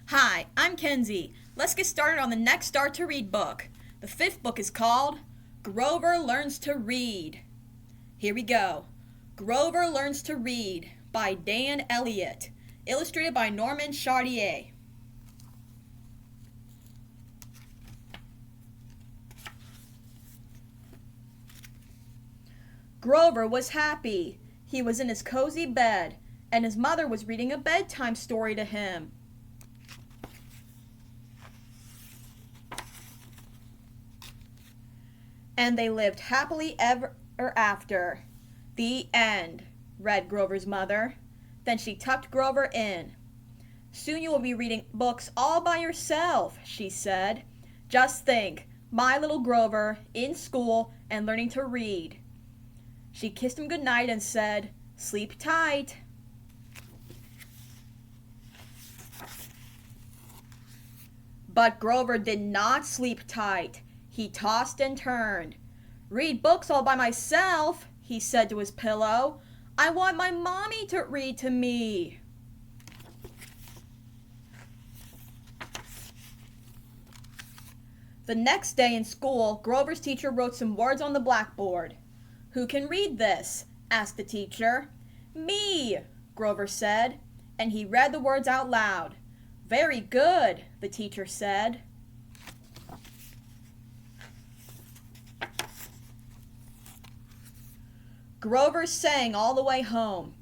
Hi, I'm Kenzie. Let's get started on the next Start to Read book. The fifth book is called Grover Learns to Read. Here we go. Grover Learns to Read by Dan Elliott, illustrated by Norman Chartier. Grover was happy. He was in his cozy bed, and his mother was reading a bedtime story to him. And they lived happily ever after. The end, read Grover's mother. Then she tucked Grover in. Soon you will be reading books all by yourself, she said. Just think, my little Grover in school and learning to read. She kissed him goodnight and said, "Sleep tight." But Grover did not sleep tight. He tossed and turned. "Read books all by myself," he said to his pillow. "I want my mommy to read to me." The next day in school, Grover's teacher wrote some words on the blackboard. "Who can read this?" asked the teacher. "Me," Grover said, and he read the words out loud. "Very good," the teacher said. Grover sang all the way home.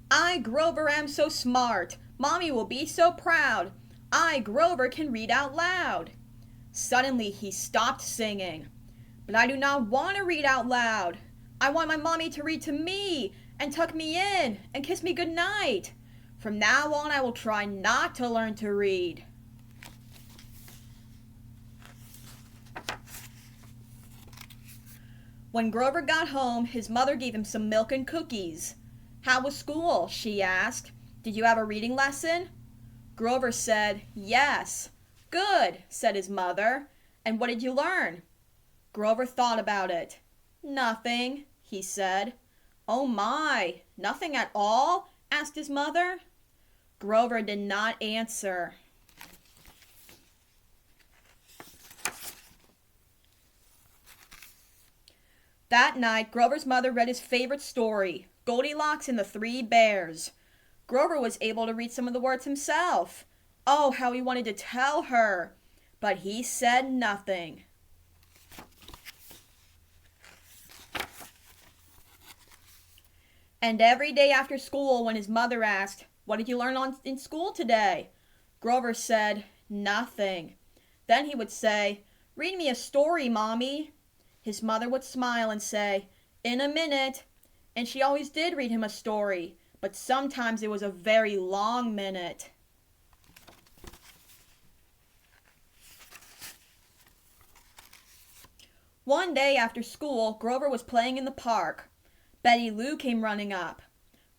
"I, Grover, am so smart. Mommy will be so proud. I, Grover, can read out loud." Suddenly he stopped singing. "But I do not want to read out loud. I want my mommy to read to me and tuck me in and kiss me goodnight. From now on I will try not to learn to read." When Grover got home, his mother gave him some milk and cookies. "How was school?" she asked. "Did you have a reading lesson?" Grover said, "Yes." "Good," said his mother. "And what did you learn?" Grover thought about it. "Nothing," he said. "Oh my, nothing at all?" asked his mother. Grover did not answer. That night, Grover's mother read his favorite story, Goldilocks and the Three Bears. Grover was able to read some of the words himself. Oh, how he wanted to tell her, but he said nothing. And every day after school, when his mother asked, "What did you learn in school today?" Grover said, "Nothing." Then he would say, "Read me a story, Mommy." His mother would smile and say, "In a minute." And she always did read him a story, but sometimes it was a very long minute. One day after school, Grover was playing in the park. Betty Lou came running up.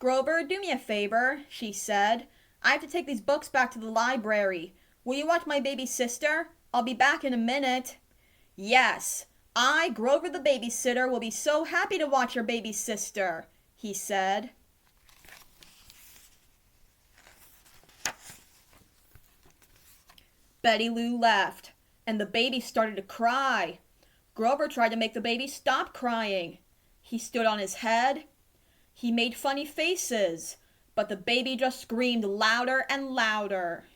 "Grover, do me a favor," she said. "I have to take these books back to the library. Will you watch my baby sister? I'll be back in a minute." "Yes, I, Grover the babysitter, will be so happy to watch your baby sister," he said. Betty Lou left, and the baby started to cry. Grover tried to make the baby stop crying. He stood on his head. He made funny faces, but the baby just screamed louder and louder.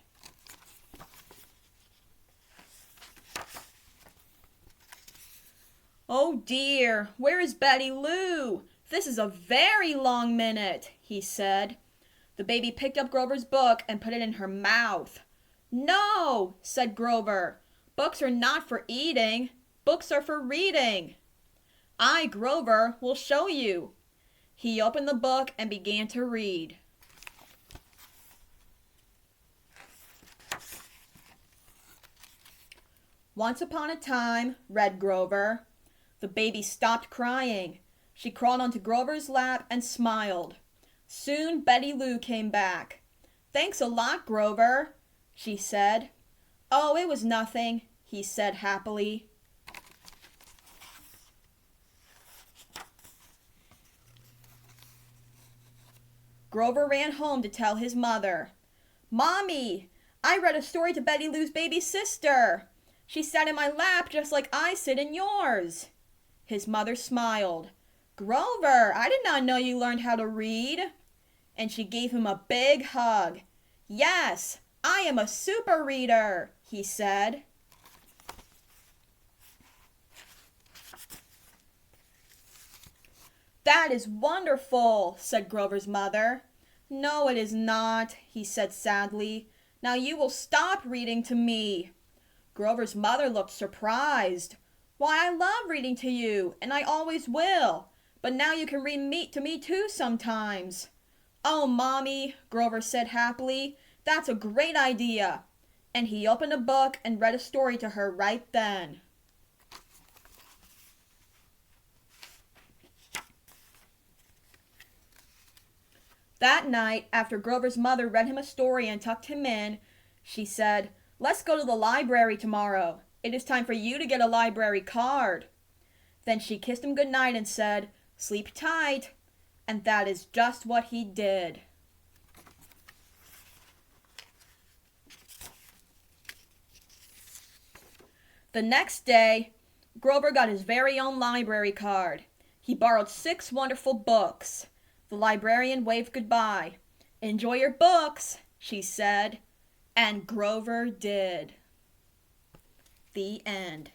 "Oh dear, where is Betty Lou? This is a very long minute," he said. The baby picked up Grover's book and put it in her mouth. "No," said Grover. "Books are not for eating. Books are for reading." "I, Grover, will show you." He opened the book and began to read. "Once upon a time," read Grover. The baby stopped crying. She crawled onto Grover's lap and smiled. Soon Betty Lou came back. "Thanks a lot, Grover," she said. "Oh, it was nothing," he said happily. Grover ran home to tell his mother. "Mommy, I read a story to Betty Lou's baby sister. She sat in my lap just like I sit in yours." His mother smiled. "Grover, I did not know you learned how to read." And she gave him a big hug. "Yes, I am a super reader," he said. "That is wonderful," said Grover's mother. "No, it is not," he said sadly. "Now you will stop reading to me." Grover's mother looked surprised. "Why, I love reading to you, and I always will. But now you can read to me too sometimes." "Oh, Mommy," Grover said happily, "that's a great idea." And he opened a book and read a story to her right then. That night, after Grover's mother read him a story and tucked him in, she said, "Let's go to the library tomorrow. It is time for you to get a library card." Then she kissed him good night and said, "Sleep tight." And that is just what he did. The next day, Grover got his very own library card. He borrowed 6 wonderful books. The librarian waved goodbye. "Enjoy your books," she said. And Grover did. The end.